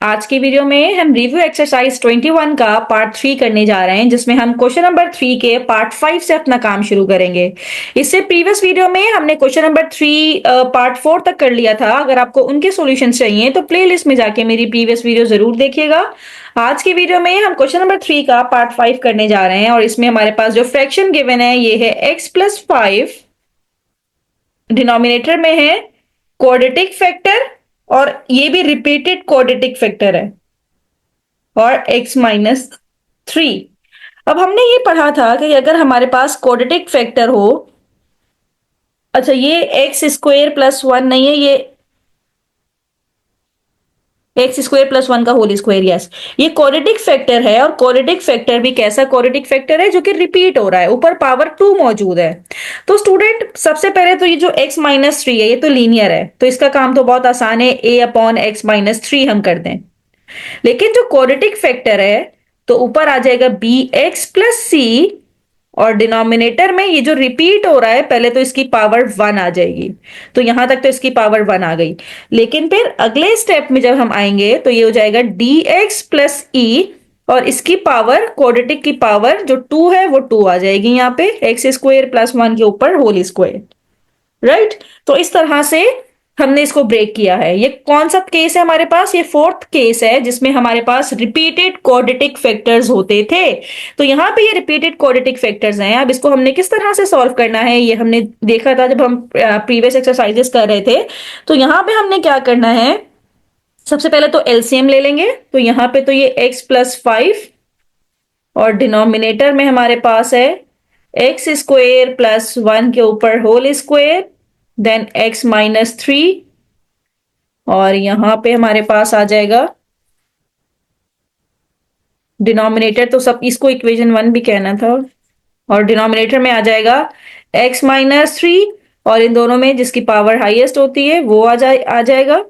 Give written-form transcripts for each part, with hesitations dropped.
आज की वीडियो में हम रिव्यू एक्सरसाइज 21 का पार्ट 3 करने जा रहे हैं, जिसमें हम क्वेश्चन नंबर 3 के पार्ट 5 से अपना काम शुरू करेंगे। इससे प्रीवियस वीडियो में हमने क्वेश्चन नंबर 3 पार्ट 4 तक कर लिया था। अगर आपको उनके सॉल्यूशंस चाहिए तो प्लेलिस्ट में जाके मेरी प्रीवियस वीडियो जरूर देखिएगा। आज की वीडियो में हम क्वेश्चन नंबर 3 का पार्ट 5 करने जा रहे हैं और इसमें हमारे पास जो फ्रैक्शन गिवन है ये है x+5, डिनोमिनेटर में है क्वाड्रेटिक फैक्टर और ये भी रिपीटेड क्वाड्रेटिक फैक्टर है, और x-3। अब हमने ये पढ़ा था कि अगर हमारे पास क्वाड्रेटिक फैक्टर हो, अच्छा ये x² + 1 नहीं है, ये x² + 1 का होल स्क्वायर, यस, ये क्वाड्रेटिक फैक्टर है। और क्वाड्रेटिक फैक्टर भी कैसा क्वाड्रेटिक फैक्टर है, जो कि रिपीट हो रहा है, ऊपर पावर 2 मौजूद है। तो स्टूडेंट सबसे पहले तो ये जो x-3 है ये तो लीनियर है, तो इसका काम तो बहुत आसान है, a/x-3 हम कर दें। लेकिन जो क्वाड्रेटिक फैक्टर है तो ऊपर आ जाएगा bx+c, और डिनोमिनेटर में ये जो रिपीट हो रहा है पहले तो इसकी पावर 1 आ जाएगी, तो यहां तक तो इसकी पावर 1 आ गई। लेकिन फिर अगले स्टेप में जब हम आएंगे तो ये हो जाएगा dx+e, और इसकी पावर, क्वाड्रेटिक की पावर जो 2 है वो 2 आ जाएगी यहाँ पे, x² + 1 के ऊपर होल स्क्वायर, राइट। तो इस तरह से हमने इसको ब्रेक किया है। ये कौन सा केस है हमारे पास, ये फोर्थ केस है जिसमें हमारे पास रिपीटेड क्वाड्रेटिक फैक्टर्स होते थे। तो यहाँ पे ये रिपीटेड क्वाड्रेटिक फैक्टर्स हैं। अब इसको हमने किस तरह से सॉल्व करना है ये हमने देखा था जब हम प्रीवियस एक्सरसाइजेस कर रहे थे। तो यहाँ पे हमने क्या करना है, सबसे पहले तो एलसीएम ले लेंगे। तो यहाँ पे तो ये x+5 और डिनोमिनेटर में हमारे पास है x² + 1 के ऊपर होल स्क्वायर, देन x-3, और यहां पे हमारे पास आ जाएगा डिनोमिनेटर, तो सब इसको इक्वेशन 1 भी कहना था, और डिनोमिनेटर में आ जाएगा x-3, और इन दोनों में जिसकी पावर हाईएस्ट होती है वो आ जाएगा।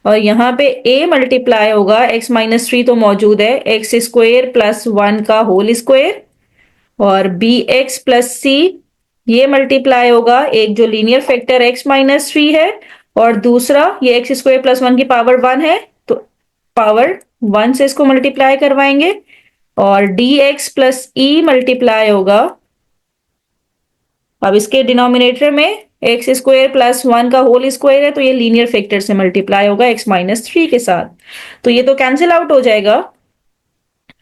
और यहाँ पे a मल्टीप्लाई होगा, x-3 तो मौजूद है, x² + 1 का होल स्क्वायर, और bx+c ये मल्टीप्लाई होगा, एक जो लीनियर फैक्टर x-3 है और दूसरा ये x² + 1 की पावर 1 है, तो पावर 1 से इसको मल्टीप्लाई करवाएंगे, और dx+e मल्टीप्लाई होगा। अब इसके डिनोमिनेटर में x² + 1 का होल स्क्वायर है, तो ये लीनियर फैक्टर से मल्टीप्लाई होगा x-3 के साथ, तो ये तो कैंसिल आउट हो जाएगा।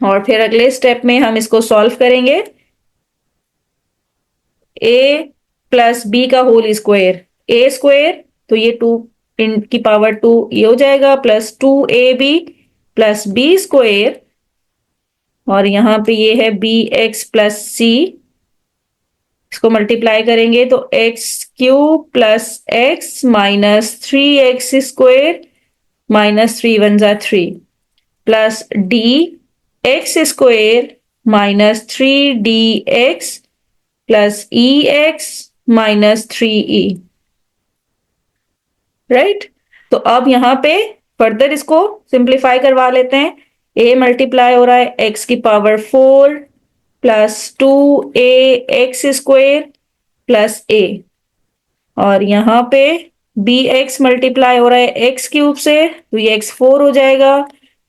और फिर अगले स्टेप में हम इसको सॉल्व करेंगे, a+b का होल स्क्वायर, a स्क्वायर तो ये 2 की पावर 2 ये हो जाएगा, +2ab + b स्क्वायर, और यहां पे ये है bx+c, इसको मल्टीप्लाई करेंगे तो x³ + x-3x² -3 × 3 plus dx² -3dx + ex-3e, right. तो अब यहां पे फर्दर इसको सिंप्लीफाई करवा लेते हैं। a मल्टीप्लाई हो रहा है x⁴ +2ax² + a, और यहां पे bx मल्टीप्लाई हो रहा है x³ से, तो ये x4 हो जाएगा,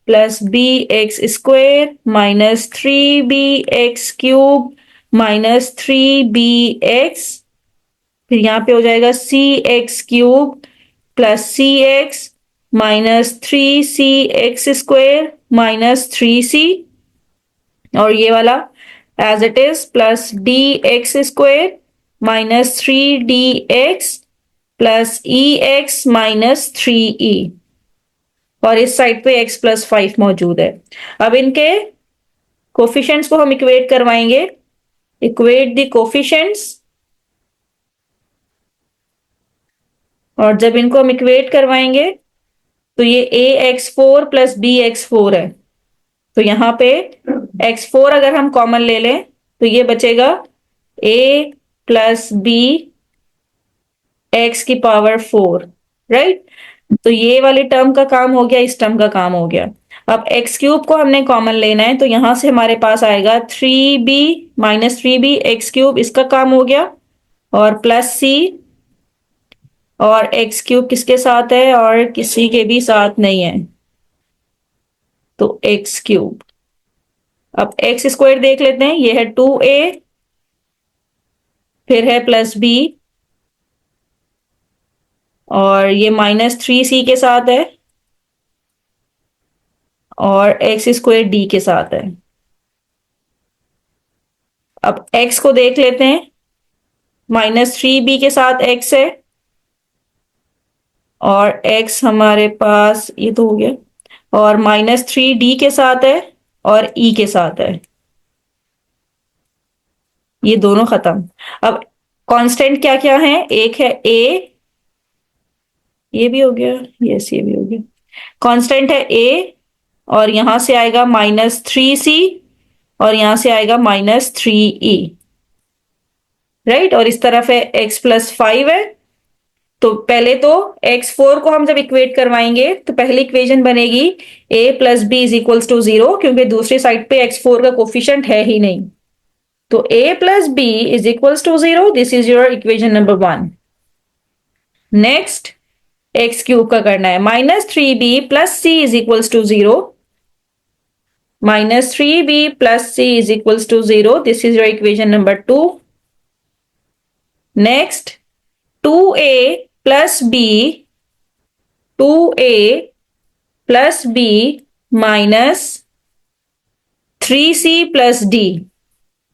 +bx² -3bx³ -3bx, फिर यहाँ पे हो जाएगा cx³ +cx -3cx² -3c, और ये वाला as it is, +dx² -3dx + ex-3e, और इस साइड पे x+5 मौजूद है। अब इनके कोफिशिएंट्स को हम इक्वेट करवाएंगे, इक्वेट द कोफिशिएंट्स, और जब इनको हम इक्वेट करवाएंगे तो ये ax4 + bx4 है, तो यहां पे x4 अगर हम कॉमन ले लें तो ये बचेगा a + b x⁴, राइट। तो ये वाली टर्म का काम हो गया, इस टर्म का काम हो गया। अब x³ को हमने कॉमन लेना है, तो यहां से हमारे पास आएगा 3b -3b x³ इसका काम हो गया, और +c, और x³ किसके साथ है, और किसी के भी साथ नहीं है, तो एक्स क्यूब। अब एक्स स्क्वायर देख लेते हैं, ये है 2a, फिर है प्लस बी, और ये -3c के साथ है, और एक्स स्क्वायर डी के साथ है। अब एक्स को देख लेते हैं, -3b के साथ एक्स है, और एक्स हमारे पास ये तो हो गया, और -3d के साथ है, और ई के साथ है। ये दोनों खत्म। अब कांस्टेंट क्या क्या है, एक है ए, ये भी हो गया, यस ये भी हो गया। कांस्टेंट है ए, और यहां से आएगा -3c, और यहां से आएगा -3e, राइट। और इस तरफ है x+5 है। तो पहले तो x4 को हम जब इक्वेट करवाएंगे तो पहली इक्वेशन बनेगी a+b = 0, क्योंकि दूसरी साइड पे x4 का कोफिशिएंट है ही नहीं। तो a+b = 0, this is your equation number 1। Next x cube का करना है, -3b + c = 0, -3b + c = 0, this is your equation number 2। Next 2a + b, 2a + b -3c + d,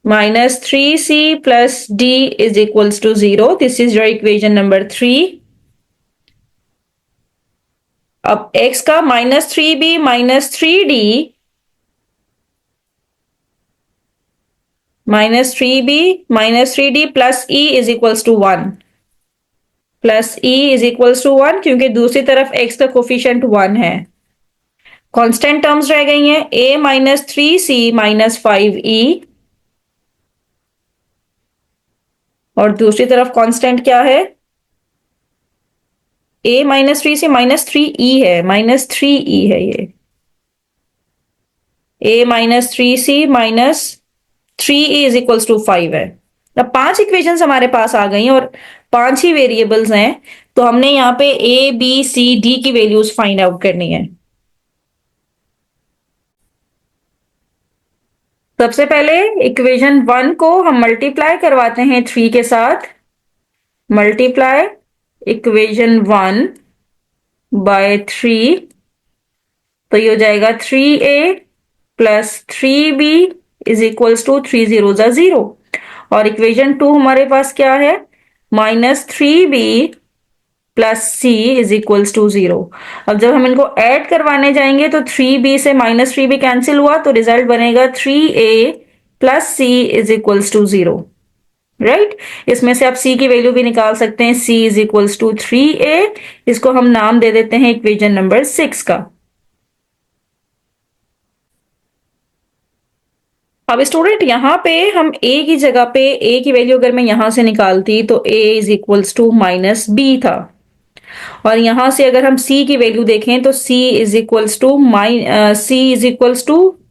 -3c + d = 0, this is your equation number 3। अब x का -3b -3d, -3b -3d + e = 1, +e = 1, क्योंकि दूसरी तरफ x का coefficient 1 है। Constant terms रह गई हैं, a -3c -5e, और दूसरी तरफ कांस्टेंट क्या है, a -3c -3e है, -3e है ये, a -3c -3e = 5 है। अब 5 इक्वेशंस हमारे पास आ गई हैं, और 5 ही वेरिएबल्स हैं, तो हमने यहाँ पे a b c d की वैल्यूज फाइंड आउट करनी है। सबसे पहले इक्वेशन 1 को हम मल्टीप्लाई करवाते हैं 3 के साथ। मल्टीप्लाई इक्वेशन 1 बाय 3, तो ये हो जाएगा 3a + 3b = 3 0 0। और इक्वेशन 2 हमारे पास क्या है, -3b + c = 0। अब जब हम इनको ऐड करवाने जाएंगे तो 3b से -3b कैंसिल हुआ, तो रिजल्ट बनेगा 3a + c = 0, राइट। इसमें से आप c की वैल्यू भी निकाल सकते हैं, c = 3a। इसको हम नाम दे देते हैं इक्वेशन नंबर 6 का। अब स्टूडेंट यहाँ पे हम a की जगह पे, a की वैल्यू अगर मैं यहां से निकालती तो a = -b था, और यहां से अगर हम c की वैल्यू देखें तो c =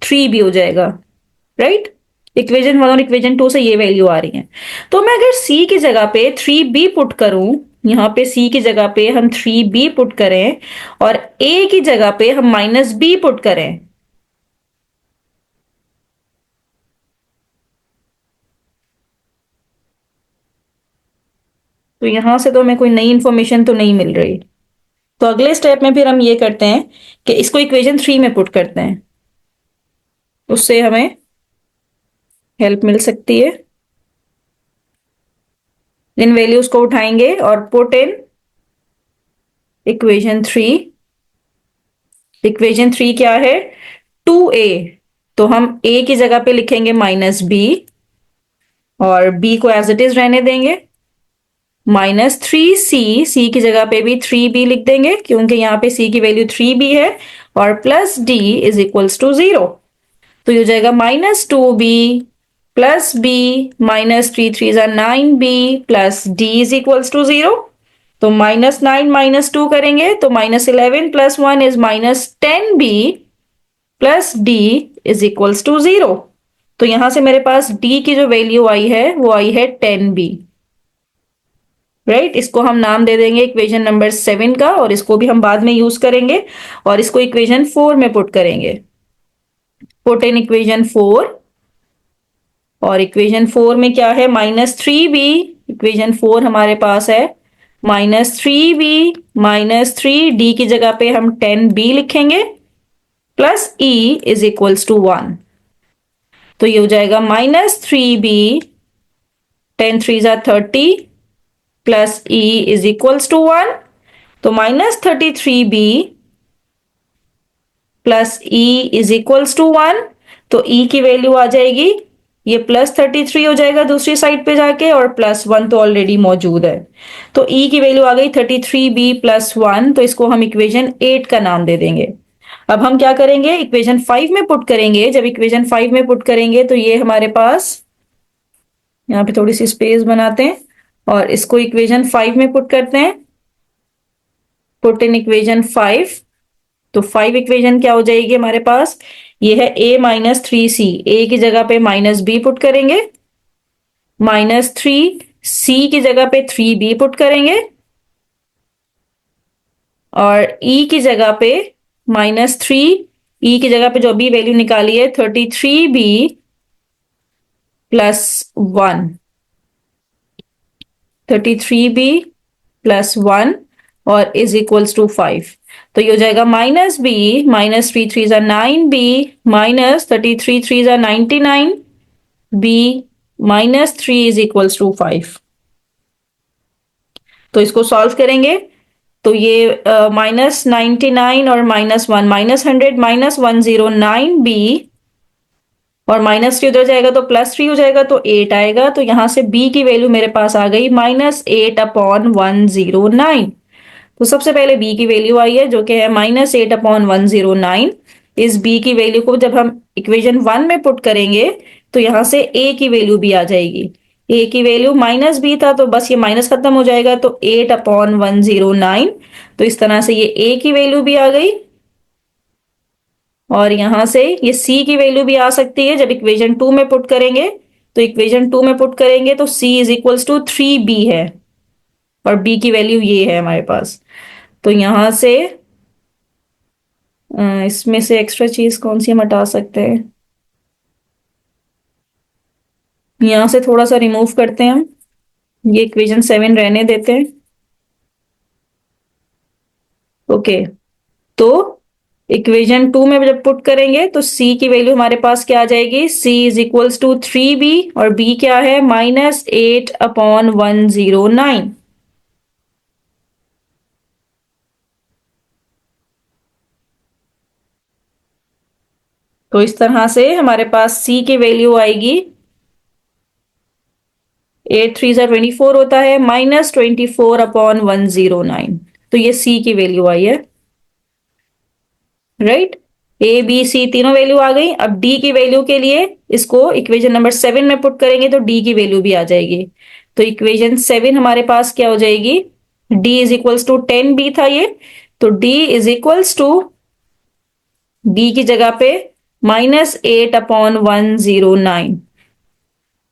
3b हो जाएगा, राइट। इक्वेशन 1 और इक्वेशन 2 से ये वैल्यू आ रही है। तो मैं अगर c की जगह पे 3b पुट करूं, यहाँ पे c की जगह पे हम 3b पुट करें, और a की जगह पे हम -b पुट करें, तो यहां से तो हमें कोई नई इंफॉर्मेशन तो नहीं मिल रही। तो अगले स्टेप में फिर हम ये करते हैं कि इसको इक्वेशन 3 में पुट करते हैं, उससे हमें हेल्प मिल सकती है। इन वैल्यूज को उठाएंगे और पुट इन इक्वेशन 3। इक्वेशन 3 क्या है, 2a, तो हम a की जगह पे लिखेंगे -b, और b को एज इट इज रहने देंगे, -3c, c की जगह पे भी 3b लिख देंगे, क्योंकि यहाँ पे c की वैल्यू 3b है, और +d = 0। तो ये हो जाएगा -2b + b -3 3 9b + d = 0। तो -9 -2 करेंगे तो -11 + 1 इज -10b + d = 0। तो यहां से मेरे पास d की जो वैल्यू आई है वो आई है 10b, राइट। इसको हम नाम दे देंगे इक्वेशन नंबर 7 का, और इसको भी हम बाद में यूज करेंगे, और इसको इक्वेशन 4 में पुट करेंगे। पुट इन इक्वेशन 4, और इक्वेशन 4 में क्या है, -3b। इक्वेशन 4 हमारे पास है -3b -3d की जगह पे हम 10b लिखेंगे, plus e is equals to 1। तो ये हो जाएगा -3b, 10 3 30, plus e is equals to 1। तो -33b plus e is equals to 1। तो e की वैल्यू आ जाएगी, ये +33 हो जाएगा दूसरी साइड पे जाके, और +1 तो ऑलरेडी मौजूद है। तो e की वैल्यू आ गई 33b प्लस 1। तो इसको हम इक्वेशन 8 का नाम दे देंगे। अब हम क्या करेंगे, इक्वेशन 5 में पुट करेंगे। जब इक्वेशन 5 में पुट करेंगे तो ये हमारे पास, यहाँ पे थोड़ी सी स्पेस बनाते हैं और इसको इक्वेशन 5 में पुट करते हैं। Put in equation 5। तो 5 इक्वेशन क्या हो जाएगी हमारे पास, ये है a-3c। a की जगह पे -b पुट करेंगे, -3c की जगह पे 3b पुट करेंगे, और e की जगह पे -3, e की जगह पे जो अभी वैल्यू निकाली है 33b प्लस 1, 33b प्लस 1 और इज इक्वल्स टू 5। तो ये हो जाएगा -b, -3 3 9b, -33 3 9 b, -3 is equals to 5। तो इसको सॉल्व करेंगे तो ये -99 और -1, -100 -109b, और -3 उधर जाएगा तो +3 हो जाएगा, तो 8 आएगा। तो यहां से b की वैल्यू मेरे पास आ गई -8/109। तो सबसे पहले b की वैल्यू आई है जो कि है -8/109। इस b की वैल्यू को जब हम इक्वेशन 1 में पुट करेंगे तो यहां से a की वैल्यू भी आ जाएगी। a की वैल्यू -b था तो बस ये माइनस खत्म हो जाएगा, तो 8/109। तो इस तरह से ये a की वैल्यू भी आ गई, और यहां से ये c की वैल्यू भी आ सकती है जब इक्वेशन 2 में पुट करेंगे। तो इक्वेशन 2 में पुट करेंगे तो c is equals to 3b है, और b की वैल्यू ये है हमारे पास। तो यहां से इसमें से एक्स्ट्रा चीज कौन सी हम हटा सकते हैं, यहां से थोड़ा सा रिमूव करते हैं हम, ये इक्वेशन 7 रहने देते हैं। ओके, तो इक्वेशन 2 में जब पुट करेंगे तो c की वैल्यू हमारे पास क्या आ जाएगी, c is equals to 3b, और b क्या है -8/109। तो इस तरह से हमारे पास c की वैल्यू आएगी, 8 3 24 होता है, -24/109। तो ये c की वैल्यू आई है, राइट। ए बी सी तीनों वैल्यू आ गई। अब डी की वैल्यू के लिए इसको इक्वेशन नंबर 7 में पुट करेंगे तो डी की वैल्यू भी आ जाएगी। तो इक्वेशन 7 हमारे पास क्या हो जाएगी, D is equals to 10b था ये, तो d is equals to, b की जगह पे -8/109।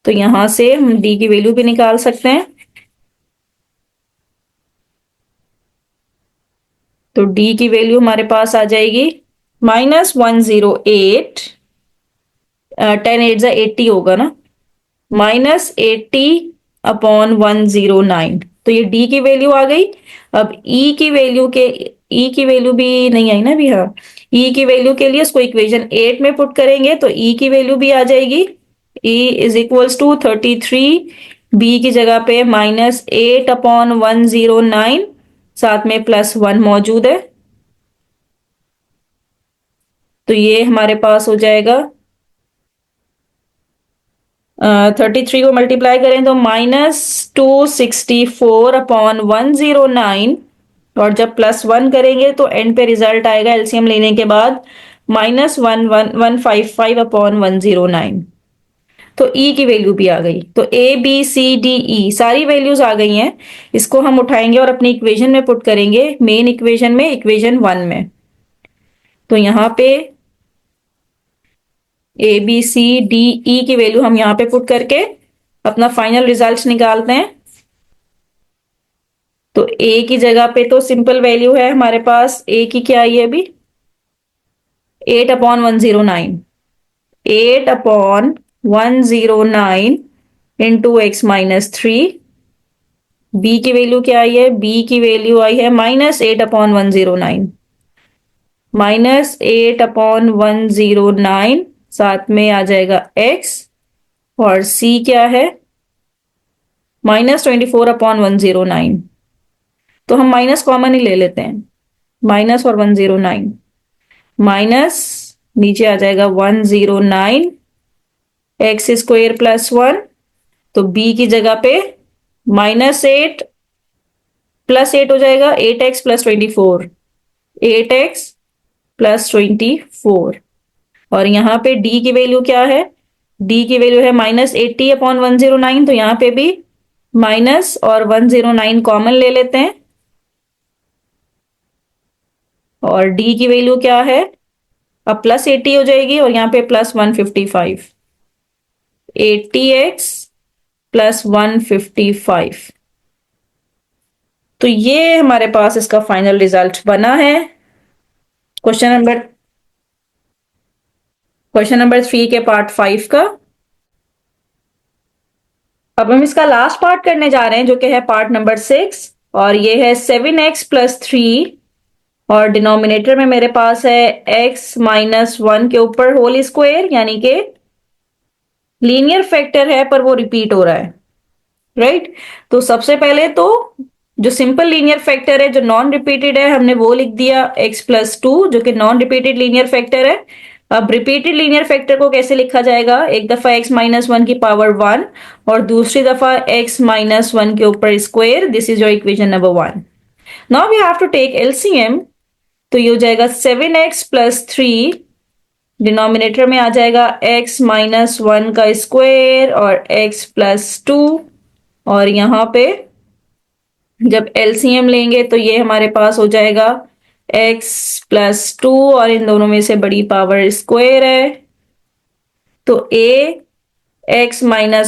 तो यहां से हम डी की वैल्यू भी निकाल सकते हैं। तो डी की वैल्यू हमारे पास आ जाएगी -108, 10 8 होगा ना, -80/109। तो ये डी की वैल्यू आ गई। अब ई की वैल्यू के, ई की वैल्यू भी नहीं आई ना अभी, हाँ, ई की वैल्यू के लिए इसको इक्वेशन 8 में पुट करेंगे तो ई की वैल्यू भी आ जाएगी, e is equals to 33, b की जगह पे -8/109, साथ में +1 मौजूद है। तो ये हमारे पास हो जाएगा, 33 को मल्टीप्लाई करें तो -264/109, और जब +1 करेंगे तो एंड पे रिजल्ट आएगा एलसीएम लेने के बाद -11155/109। तो ई की वैल्यू भी आ गई। तो A B C D E सारी वैल्यूज आ गई हैं। इसको हम उठाएंगे और अपनी इक्वेशन में पुट करेंगे, मेन इक्वेशन में, इक्वेशन 1 में। तो यहां पे A B C D E की वैल्यू हम यहां पे पुट करके अपना फाइनल रिजल्ट निकालते हैं। तो ए की जगह पे तो सिंपल वैल्यू है हमारे पास, ए की क्या आई है अभी, 8/109। 8/109 into x minus three. B की वैल्यू क्या आई है? बी की वैल्यू आई है -8/109। -8/109 साथ में आ जाएगा x, और c क्या है? -24/109। तो हम माइनस कॉमन ही ले लेते हैं, माइनस और 109, माइनस नीचे आ जाएगा 109 एक्स स्क्वेयर प्लस 1। तो b की जगह पे -8 +8 हो जाएगा, 8x + 24, 8x + 24। और यहाँ पे d की वैल्यू क्या है? d की वैल्यू है -80/109। तो यहाँ पे भी माइनस और 109 कॉमन ले लेते हैं, और d की वैल्यू क्या है? अब +80 हो जाएगी, और यहाँ पे +155, 80x + 155। तो ये हमारे पास इसका फाइनल रिजल्ट बना है क्वेश्चन नंबर 3 के पार्ट 5 का। अब हम इसका लास्ट पार्ट करने जा रहे हैं, जो कि है पार्ट नंबर 6, और ये है 7x + 3, और डिनोमिनेटर में मेरे पास है x - 1 के ऊपर होल स्क्वायर, यानी कि लीनियर फैक्टर है पर वो रिपीट हो रहा है, राइट। तो सबसे पहले तो जो सिंपल लीनियर फैक्टर है, जो नॉन रिपीटेड है, हमने वो लिख दिया x + 2, जो कि नॉन रिपीटेड लीनियर फैक्टर है। अब रिपीटेड लीनियर फैक्टर को कैसे लिखा जाएगा? एक दफा x - 1 की पावर 1, और दूसरी दफा x - 1 के ऊपर square. This is your equation number 1। Now we have to take LCM. तो ये हो जाएगा 7x + 3, डिनोमिनेटर में आ जाएगा x - 1 का स्क्वायर और x + 2, और यहां पे जब एलसीएम लेंगे तो ये हमारे पास हो जाएगा x + 2, और इन दोनों में से बड़ी पावर स्क्वायर है, तो a x -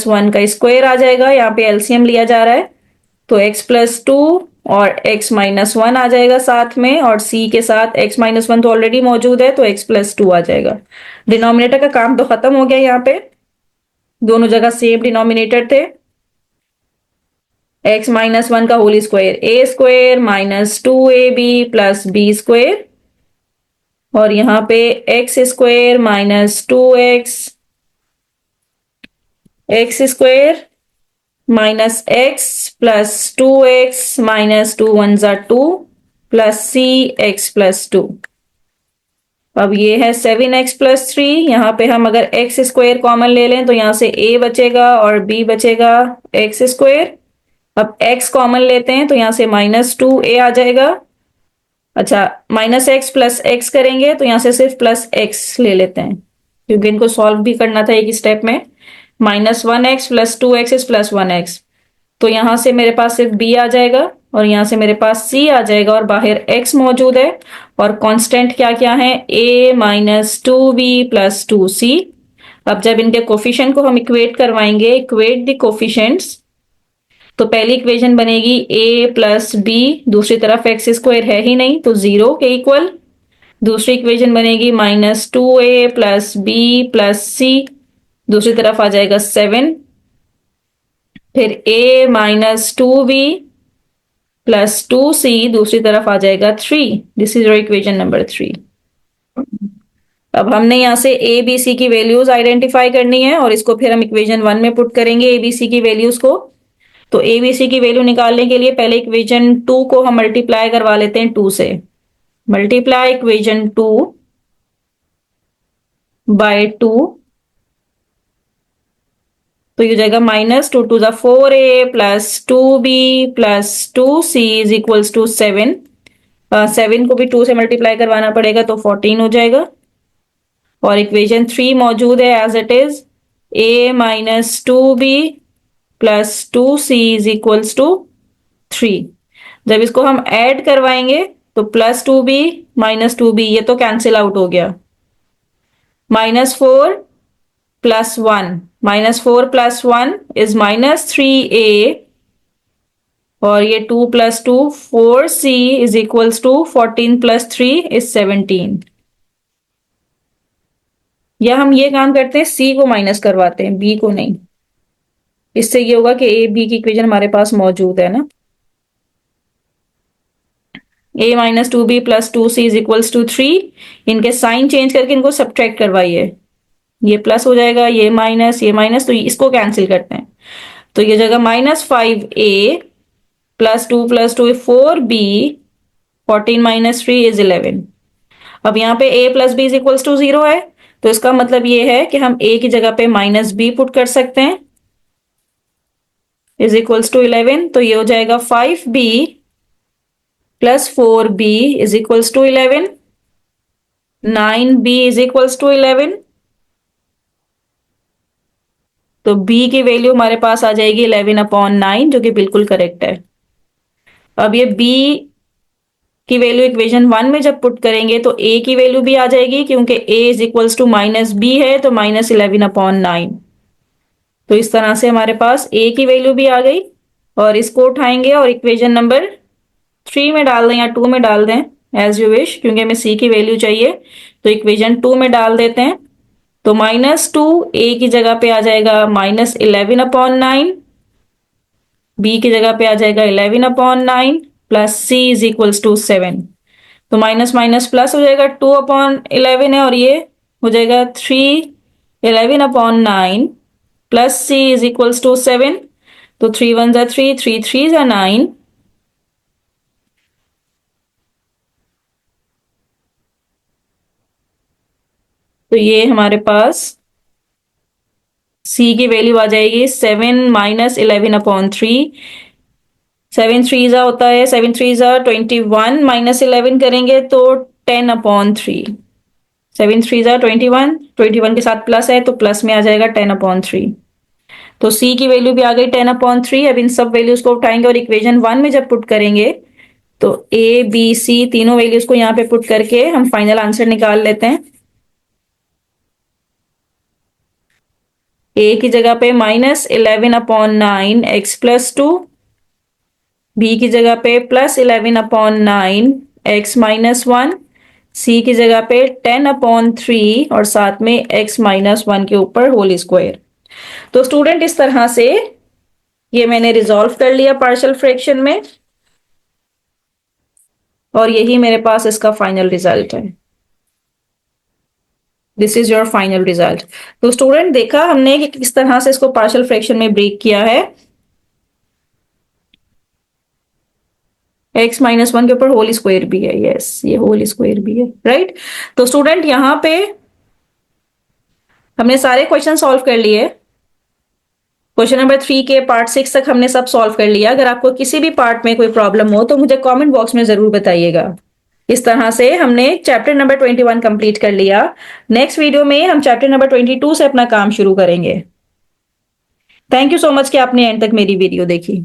1 का स्क्वायर आ जाएगा। यहाँ पे एलसीएम लिया जा रहा है, तो x + 2 और x - 1 आ जाएगा साथ में, और c के साथ x - 1 तो ऑलरेडी मौजूद है, तो x + 2 आ जाएगा। डिनोमिनेटर का काम तो खत्म हो गया, यहाँ पे दोनों जगह सेम डिनोमिनेटर थे। x - 1 का whole square a square -2ab + b square, और यहाँ पे x square -2x x square -x + 2x -2 1 = 2 + c x + 2। अब ये है 7x + 3। यहाँ पे हम अगर x स्क्वायर कॉमन ले लें तो यहाँ से a बचेगा और b बचेगा x स्क्वायर। अब x कॉमन लेते हैं तो यहाँ से -2a आ जाएगा। अच्छा, -x + x करेंगे तो यहाँ से सिर्फ +x ले लेते हैं, क्योंकि इनको सॉल्व भी करना था एक ही स्टेप में। -1x + 2x + 1x, तो यहाँ से मेरे पास सिर्फ b आ जाएगा, और यहाँ से मेरे पास c आ जाएगा, और बाहर x मौजूद है। और कांस्टेंट क्या क्या है? a - 2b + 2c। अब जब इनके कोफिशिएंट को हम इक्वेट करवाएंगे, इक्वेट द कोफिशिएंट्स, तो पहली इक्वेशन बनेगी a + b, दूसरी तरफ एक्स स्क्वायर है ही नहीं तो 0 के इक्वल। दूसरी इक्वेशन बनेगी -2a + b + c, दूसरी तरफ आ जाएगा 7। फिर a - 2b + 2c, दूसरी तरफ आ जाएगा 3। This is your equation number 3। अब हमने यहाँ से ए बी सी की वैल्यूज आइडेंटिफाई करनी है, और इसको फिर हम इक्वेशन 1 में पुट करेंगे ए बी सी की वैल्यूज को। तो ए बी सी की वैल्यू निकालने के लिए पहले इक्वेशन 2 को हम मल्टीप्लाई करवा लेते हैं 2 से। मल्टीप्लाई इक्वेशन 2 बाय 2, तो ये हो जाएगा -2 × 4a + 2b + 2c = 7। 7 को भी 2 से मल्टीप्लाई करवाना पड़ेगा, तो 14 हो जाएगा। और इक्वेशन 3 मौजूद है as it is, a - 2b + 2c = 3। जब इसको हम ऐड करवाएंगे तो +2b -2b ये तो कैंसिल आउट हो गया। -4 + 1, -4 + 1 इज -3a, और ये 2 + 2 4c = 14 + 3 is 17। या हम ये काम करते हैं, सी को माइनस करवाते हैं, बी को नहीं। इससे ये होगा कि ए बी की इक्वेशन हमारे पास मौजूद है ना। a minus two b plus two c is equals to three. इनके साइन चेंज करके इनको सब्ट्रैक्ट करवाइए, ये प्लस हो जाएगा, ये माइनस, तो इसको कैंसिल करते हैं। तो ये जगह -5a plus two 4b, 14 minus 3 is 11। अब यहाँ पे a plus b is equals to 0 है, तो इसका मतलब ये है कि हम a की जगह पे -b पुट कर सकते हैं, इज इक्वल्स टू 11। तो ये हो जाएगा 5b plus 4b is equals to 11, 9b is equals to 11। तो b की वैल्यू हमारे पास आ जाएगी 11/9, जो कि बिल्कुल करेक्ट है। अब ये b की वैल्यू इक्वेशन 1 में जब पुट करेंगे तो a की वैल्यू भी आ जाएगी, क्योंकि a is equals to -b है, तो -11/9। तो इस तरह से हमारे पास a की वैल्यू भी आ गई, और इसको उठाएंगे और इक्वेशन नंबर 3 में डाल दें या 2 में डाल दें, एज यू विश, क्योंकि हमें c की वैल्यू चाहिए। तो इक्वेशन 2 में डाल देते हैं। तो -2 a की जगह पे आ जाएगा -11/9, b की जगह पे आ जाएगा 11/9, plus c is equals to 7। तो माइनस माइनस प्लस हो जाएगा, 2/11 है, और ये हो जाएगा 3/11/9 plus c is equals to 7। तो 3 1 जा 3, 3 3 जा 9। तो ये हमारे पास c की वैल्यू आ जाएगी 7 माइनस 11/3। 7 3 जा होता है, 7 3 जा 21, माइनस 11 करेंगे तो 10/3। 7 3 जा 21, 21 के साथ प्लस है तो प्लस में आ जाएगा 10/3। तो c की वैल्यू भी आ गई 10/3। अब इन सब वैल्यूज को उठाएंगे और इक्वेशन 1 में जब पुट करेंगे तो a b c तीनों वैल्यूज को यहाँ पे पुट करके हम फाइनल आंसर निकाल लेते हैं। a की जगह पे -11/9 x प्लस 2, b की जगह पे +11/9 x माइनस 1, c की जगह पे 10/3 और साथ में x माइनस 1 के ऊपर होल स्क्वायर। तो स्टूडेंट इस तरह से ये मैंने रिजॉल्व कर लिया पार्शियल फ्रैक्शन में, और यही मेरे पास इसका फाइनल रिजल्ट है। This is your final result. तो स्टूडेंट देखा हमने कि किस तरह से इसको पार्शियल फ्रैक्शन में ब्रेक किया है। x माइनस 1 के ऊपर होल स्क्वायर भी है, यस ये होल स्क्वायर भी है, राइट। तो स्टूडेंट यहां पे हमने सारे क्वेश्चन सॉल्व कर लिए। क्वेश्चन नंबर 3 के पार्ट 6 तक हमने सब सॉल्व कर लिया। अगर आपको किसी भी पार्ट में कोई प्रॉब्लम हो तो मुझे कमेंट बॉक्स में जरूर बताइएगा। इस तरह से हमने चैप्टर नंबर 21 कंप्लीट कर लिया। नेक्स्ट वीडियो में हम चैप्टर नंबर 22 से अपना काम शुरू करेंगे। थैंक यू सो मच कि आपने एंड तक मेरी वीडियो देखी।